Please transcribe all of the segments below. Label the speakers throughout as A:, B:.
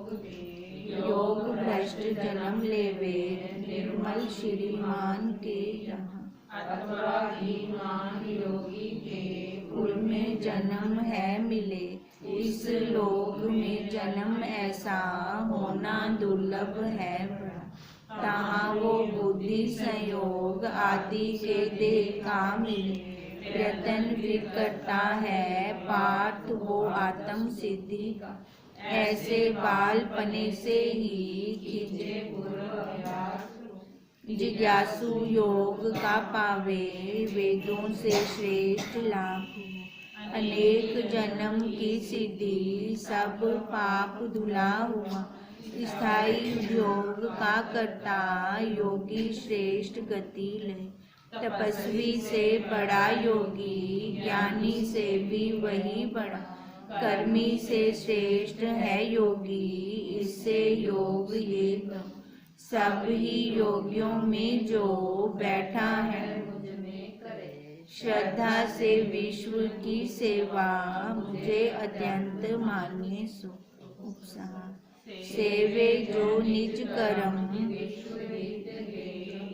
A: योग भ्रष्ट जन्म लेवे, निर्मल श्रीमान के यहाँ।
B: अथवा धीमान योगी के,
A: कुल में जन्म है मिले, इस लोक में जन्म ऐसा होना दुर्लभ है बड़ा। तहाँ वो बुद्धि संयोग आदि के देखा मिले, प्रयत्न फिर करता है पार्थ वो आत्म सिद्धि का। ऐसे बालपने से ही खिंचे
B: पूर्वाभ्यास,
A: जिज्ञासु योग का पावे, वेदों से श्रेष्ठ लाभ। अनेक जन्म की सिद्धि, सब पाप धुला हुआ। स्थायी योग का करता, योगी श्रेष्ठ गति ले। तपस्वी से बड़ा योगी, ज्ञानी से भी वही बड़ा। कर्मी से श्रेष्ठ है योगी, इससे योग ये कम। सब ही योगियों में जो बैठा है
B: मुझ में करे।
A: श्रद्धा से विश्व की सेवा, मुझे अत्यंत मानिए सो। उपसार सेवे जो निज कर्म,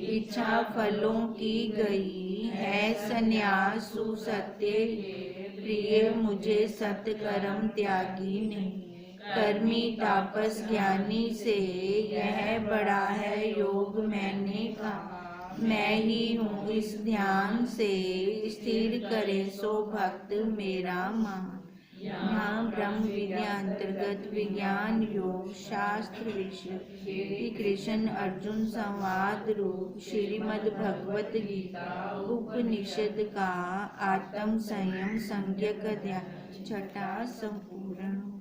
A: इच्छा फलों की गई है संन्यास सुसत्य। प्रिय मुझे सत्कर्म त्यागी नहीं, कर्मी तापस ज्ञानी से यह बड़ा है योग मैंने कहा। मैं ही हूँ इस ध्यान से, स्थिर करे सो भक्त मेरा मान। यहाँ ब्रह्म विद्या अंतर्गत विज्ञान योग शास्त्र विषय श्री कृष्ण अर्जुन संवाद रूप श्रीमद् भगवत गीता उपनिषद का आत्म संयम संज्ञक अध्याय छठा संपूर्ण हुआ।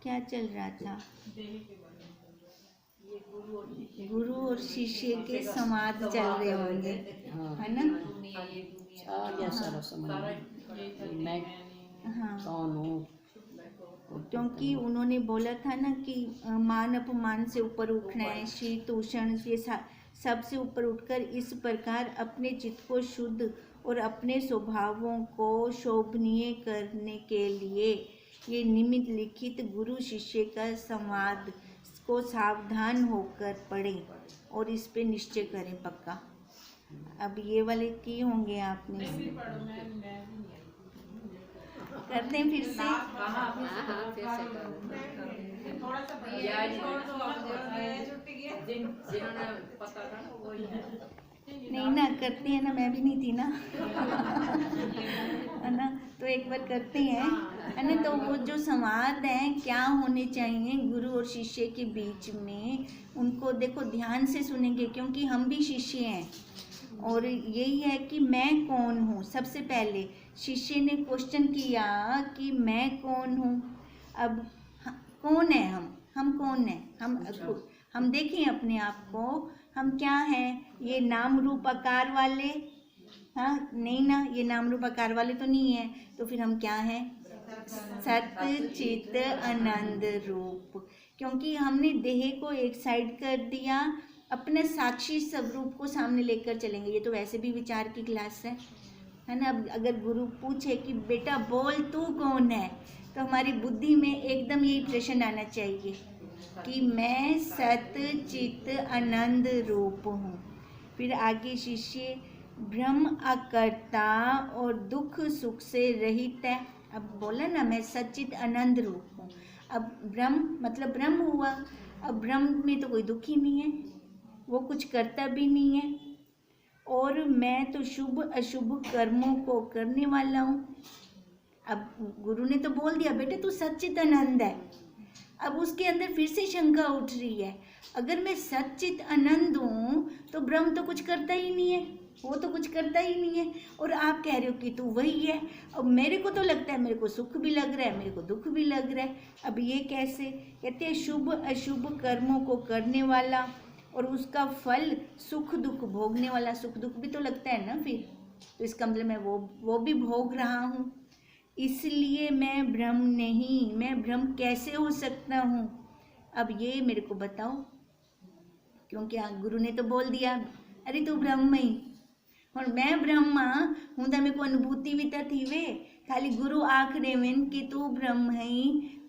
A: क्या चल रहा था? गुरु और शिष्य के संवाद चल रहे होंगे, है ना?
C: मैं
A: हाँ,
C: कौन हूँ?
A: क्योंकि उन्होंने बोला था ना कि मान अपमान से ऊपर उठना है, शीत उष्ण ये सबसे ऊपर उठकर इस प्रकार अपने चित्त को शुद्ध और अपने स्वभावों को शोभनीय करने के लिए ये निमित्त लिखित गुरु शिष्य का संवाद को सावधान होकर पढ़ें और इस पे निश्चय करें पक्का। अब ये वाले किए होंगे आपने, करते हैं फिर से। नहीं ना, करते हैं ना, मैं भी नहीं थी ना है ना, तो एक बार करते हैं, है ना। तो वो जो संवाद हैं क्या होने चाहिए गुरु और शिष्य के बीच में, उनको देखो ध्यान से सुनेंगे, क्योंकि हम भी शिष्य हैं। और यही है कि मैं कौन हूँ। सबसे पहले शिष्य ने क्वेश्चन किया कि मैं कौन हूँ। अब कौन है हम कौन है? हम देखें अपने आप को, हम क्या हैं? ये नाम रूप आकार वाले? हाँ, नहीं ना, ये नाम रूप आकार वाले तो नहीं है। तो फिर हम क्या हैं? सत्य चित आनंद रूप। क्योंकि हमने देह को एक साइड कर दिया, अपने साक्षी स्वरूप को सामने लेकर चलेंगे। ये तो वैसे भी विचार की क्लास है ना। अब अगर गुरु पूछे कि बेटा बोल तू कौन है, तो हमारी बुद्धि में एकदम यही प्रश्न आना चाहिए कि मैं सत्य चित आनंद रूप हूँ। फिर आगे शिष्य ब्रह्म अकर्ता और दुख सुख से रहित है। अब बोला ना मैं सच्चित आनंद रूप हूँ। अब ब्रह्म मतलब ब्रह्म हुआ। अब ब्रह्म में तो कोई दुख ही नहीं है, वो कुछ करता भी नहीं है, और मैं तो शुभ अशुभ कर्मों को करने वाला हूँ। अब गुरु ने तो बोल दिया बेटे तू सच्चित आनंद है। अब उसके अंदर फिर से शंका उठ रही है, अगर मैं सच्चित आनंद हूँ तो ब्रह्म तो कुछ करता ही नहीं है, वो तो कुछ करता ही नहीं है, और आप कह रहे हो कि तू वही है। अब मेरे को तो लगता है, मेरे को सुख भी लग रहा है, मेरे को दुख भी लग रहा है। अब ये कैसे? कहते हैं शुभ अशुभ कर्मों को करने वाला और उसका फल सुख दुख भोगने वाला। सुख दुख भी तो लगता है ना फिर, तो इसका मतलब मैं वो भी भोग रहा हूँ, इसलिए मैं ब्रह्म नहीं। मैं ब्रह्म कैसे हो सकता हूँ? अब ये मेरे को बताओ, क्योंकि गुरु ने तो बोल दिया अरे तू ब्रह्म ही, और मैं ब्रह्मा हूँ तो मेरे को अनुभूति भी तो थी वे। खाली गुरु आखरे में कि तू ब्रह्म है,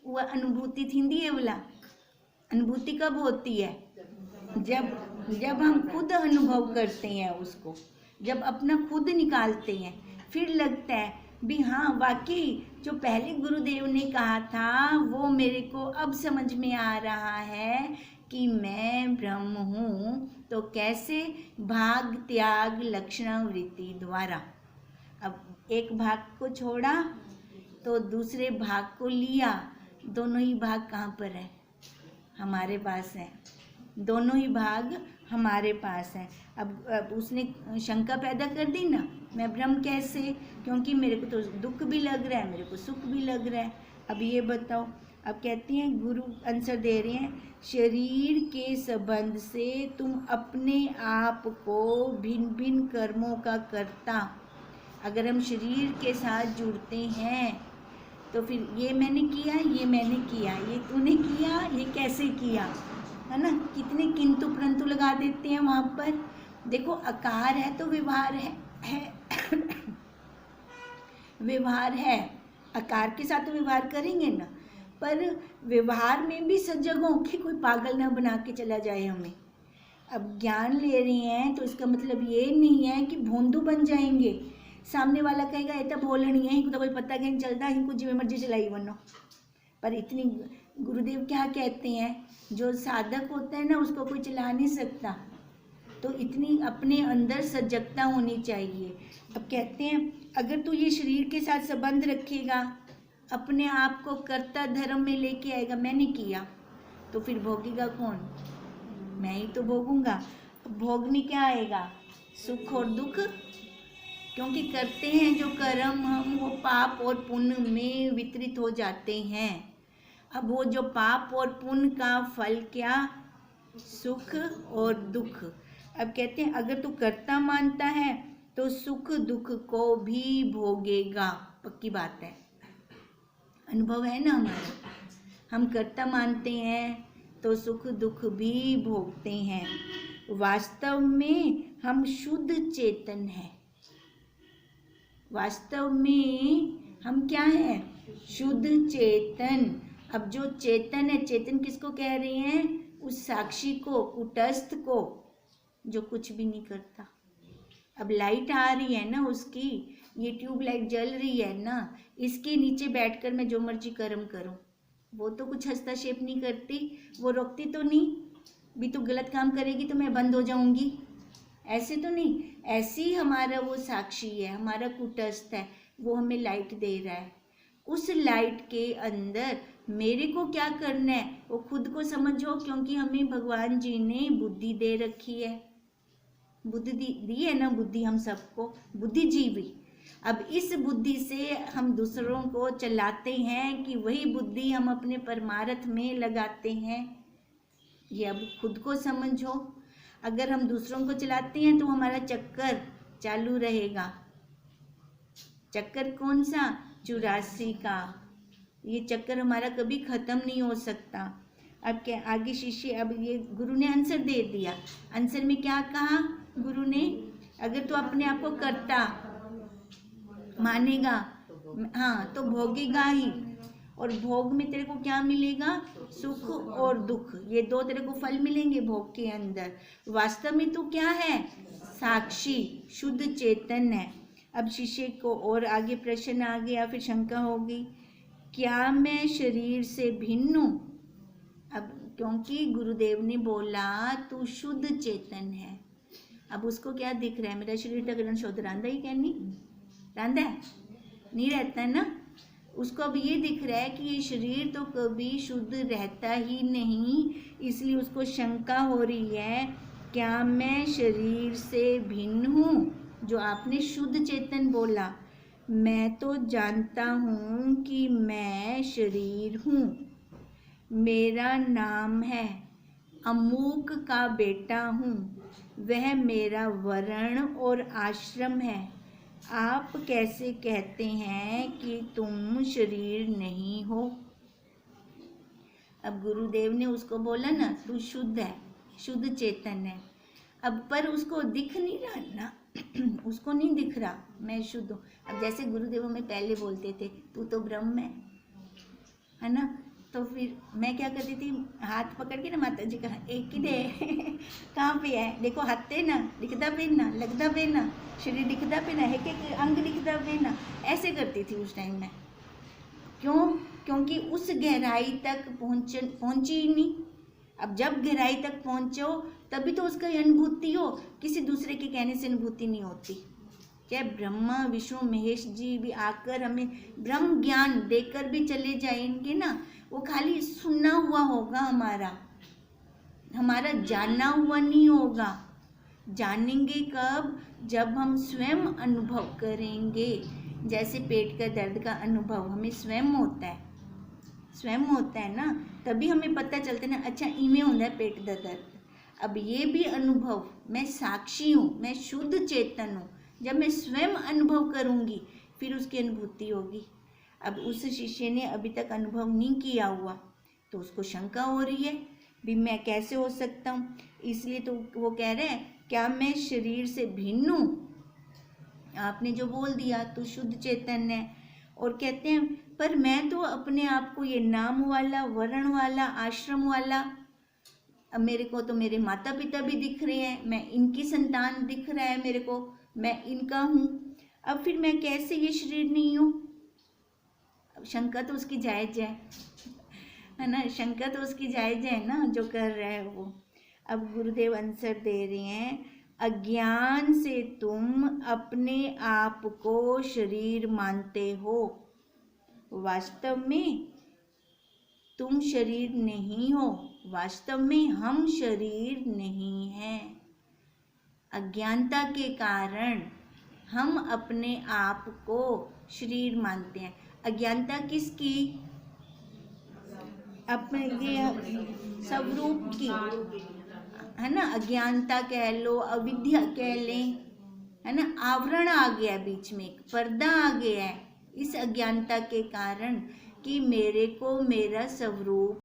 A: वो अनुभूति थींदी है बोला। अनुभूति कब होती है? जब हम खुद अनुभव करते हैं उसको, जब अपना खुद निकालते हैं, फिर लगता है भी हाँ वाकई जो पहले गुरुदेव ने कहा था वो मेरे को अब समझ में आ रहा है कि मैं ब्रह्म हूँ। तो कैसे? भाग त्याग लक्षण वृत्ति द्वारा। अब एक भाग को छोड़ा तो दूसरे भाग को लिया, दोनों ही भाग कहाँ पर है? हमारे पास है, दोनों ही भाग हमारे पास है। अब उसने शंका पैदा कर दी ना, मैं ब्रह्म कैसे? क्योंकि मेरे को तो दुख भी लग रहा है, मेरे को सुख भी लग रहा है। अब ये बताओ। अब कहती हैं, गुरु आंसर दे रहे हैं, शरीर के संबंध से तुम अपने आप को भिन्न भिन्न कर्मों का करता। अगर हम शरीर के साथ जुड़ते हैं तो फिर ये मैंने किया, ये मैंने किया, ये तूने किया, ये कैसे किया, है ना? कितने किंतु परंतु लगा देते हैं वहाँ पर। देखो आकार है तो व्यवहार है व्यवहार है, आकार के साथ तो व्यवहार करेंगे ना, पर व्यवहार में भी सजग हो कि कोई पागल ना बना के चला जाए हमें। अब ज्ञान ले रहे हैं तो इसका मतलब ये नहीं है कि भोंदू बन जाएंगे। सामने वाला कहेगा ये तो बोलनी है, इनको तो कोई पता नहीं चलता, इनको जिम्मे मर्जी चलाई बनो। पर इतनी गुरुदेव क्या कहते हैं, जो साधक होता है ना उसको कोई चला नहीं सकता, तो इतनी अपने अंदर सजगता होनी चाहिए। अब कहते हैं अगर तू ये शरीर के साथ संबंध रखेगा, अपने आप को कर्ता धर्म में लेके आएगा, मैंने किया, तो फिर भोगेगा कौन? मैं ही तो भोगूंगा। भोगने क्या आएगा? सुख और दुख, क्योंकि करते हैं जो कर्म हम वो पाप और पुण्य में वितरित हो जाते हैं। अब वो जो पाप और पुण्य का फल क्या? सुख और दुख। अब कहते हैं अगर तू कर्ता मानता है तो सुख दुख को भी भोगेगा। पक्की बात है, अनुभव है ना हमारा। हम कर्ता मानते हैं तो सुख दुख भी भोगते हैं। वास्तव में हम शुद्ध चेतन हैं। वास्तव में हम क्या हैं? शुद्ध चेतन। अब जो चेतन है, चेतन किसको कह रहे हैं? उस साक्षी को, कुटस्थ को, जो कुछ भी नहीं करता। अब लाइट आ रही है ना उसकी, ये ट्यूब लाइट जल रही है ना, इसके नीचे बैठकर मैं जो मर्जी कर्म करूं, वो तो कुछ हस्तक्षेप नहीं करती, वो रोकती तो नहीं भी तू गलत काम करेगी तो मैं बंद हो जाऊंगी, ऐसे तो नहीं। ऐसे ही हमारा वो साक्षी है, हमारा कुटस्थ है, वो हमें लाइट दे रहा है। उस लाइट के अंदर मेरे को क्या करना है वो खुद को समझो, क्योंकि हमें भगवान जी ने बुद्धि दे रखी है। बुद्धि दी है ना, बुद्धि हम सबको, बुद्धिजीवी। अब इस बुद्धि से हम दूसरों को चलाते हैं कि वही बुद्धि हम अपने परमार्थ में लगाते हैं। ये अब खुद को समझो। अगर हम दूसरों को चलाते हैं तो हमारा चक्कर चालू रहेगा। चक्कर कौन सा? 84 का। ये चक्कर हमारा कभी खत्म नहीं हो सकता। अब क्या आगे शिष्य, अब ये गुरु ने आंसर दे दिया। आंसर में क्या कहा गुरु ने? अगर तू अपने आप को कर्ता मानेगा, हाँ, तो भोगेगा ही, और भोग में तेरे को क्या मिलेगा? सुख और दुख, ये दो तेरे को फल मिलेंगे भोग के अंदर। वास्तव में तू क्या है? साक्षी, शुद्ध चेतन है। अब शिष्य को और आगे प्रश्न आ गया, फिर शंका हो गई, क्या मैं शरीर से भिन्न हूँ? अब क्योंकि गुरुदेव ने बोला तू शुद्ध चेतन है, अब उसको क्या दिख रहा है? मेरा शरीर तक शुद्ध रांधा ही कहनी रांधा है, नहीं रहता है ना। उसको अब ये दिख रहा है कि ये शरीर तो कभी शुद्ध रहता ही नहीं, इसलिए उसको शंका हो रही है, क्या मैं शरीर से भिन्न हूँ? जो आपने शुद्ध चेतन बोला, मैं तो जानता हूँ कि मैं शरीर हूँ, मेरा नाम है, अमूक का बेटा हूँ, वह मेरा वर्ण और आश्रम है। आप कैसे कहते हैं कि तुम शरीर नहीं हो? अब गुरुदेव ने उसको बोला ना, तू शुद्ध है, शुद्ध चेतन है। अब पर उसको दिख नहीं रहा ना, उसको नहीं दिख रहा मैं शुद्ध हूँ। अब जैसे गुरुदेव हमें पहले बोलते थे, तू तो ब्रह्म है ना, तो फिर मैं क्या करती थी, हाथ पकड़ के ना माता जी का, एक ही दे कहाँ पे है, देखो हत्ते ना, दिखता पे ना, लगता पे ना, शरीर दिखता पे ना, एक एक अंग दिखता पे ना, ऐसे करती थी उस टाइम में। क्यों? क्योंकि उस गहराई तक पहुंची ही नहीं। अब जब गहराई तक पहुंचो तभी तो उसका अनुभूति हो, किसी दूसरे के कहने से अनुभूति नहीं होती। चाहे ब्रह्मा विष्णु महेश जी भी आकर हमें ब्रह्म ज्ञान देकर भी चले जाएंगे ना, वो खाली सुनना हुआ होगा, हमारा जानना हुआ नहीं होगा। जानेंगे कब? जब हम स्वयं अनुभव करेंगे। जैसे पेट का दर्द का अनुभव हमें स्वयं होता है ना, तभी हमें पता चलता है ना, अच्छा इमें होता है पेट का दर्द। अब ये भी अनुभव, मैं साक्षी हूँ, मैं शुद्ध चेतन हूँ, जब मैं स्वयं अनुभव करूँगी फिर उसकी अनुभूति होगी। अब उस शिष्य ने अभी तक अनुभव नहीं किया हुआ तो उसको शंका हो रही है, भी मैं कैसे हो सकता हूँ। इसलिए तो वो कह रहे हैं, क्या मैं शरीर से भिन्न हूँ? आपने जो बोल दिया तो शुद्ध चेतन है। और कहते हैं, पर मैं तो अपने आप को ये नाम वाला, वर्ण वाला, आश्रम वाला, अब मेरे को तो मेरे माता पिता भी दिख रहे हैं, मैं इनकी संतान दिख रहा है मेरे को, मैं इनका हूँ। अब फिर मैं कैसे ये शरीर नहीं हूँ? अब शंका तो उसकी जायज है ना, शंका तो उसकी जायज है ना, जो कर रहा है वो। अब गुरुदेव आंसर दे रहे हैं, अज्ञान से तुम अपने आप को शरीर मानते हो, वास्तव में तुम शरीर नहीं हो, वास्तव में हम शरीर नहीं हैं। अज्ञानता के कारण हम अपने आप को शरीर मानते हैं। अज्ञानता किसकी? अपने ये स्वरूप की, है ना। अज्ञानता कह लो, अविद्या कह लें, है ना। आवरण आ गया बीच में, एक पर्दा आ गया है इस अज्ञानता के कारण, कि मेरे को मेरा स्वरूप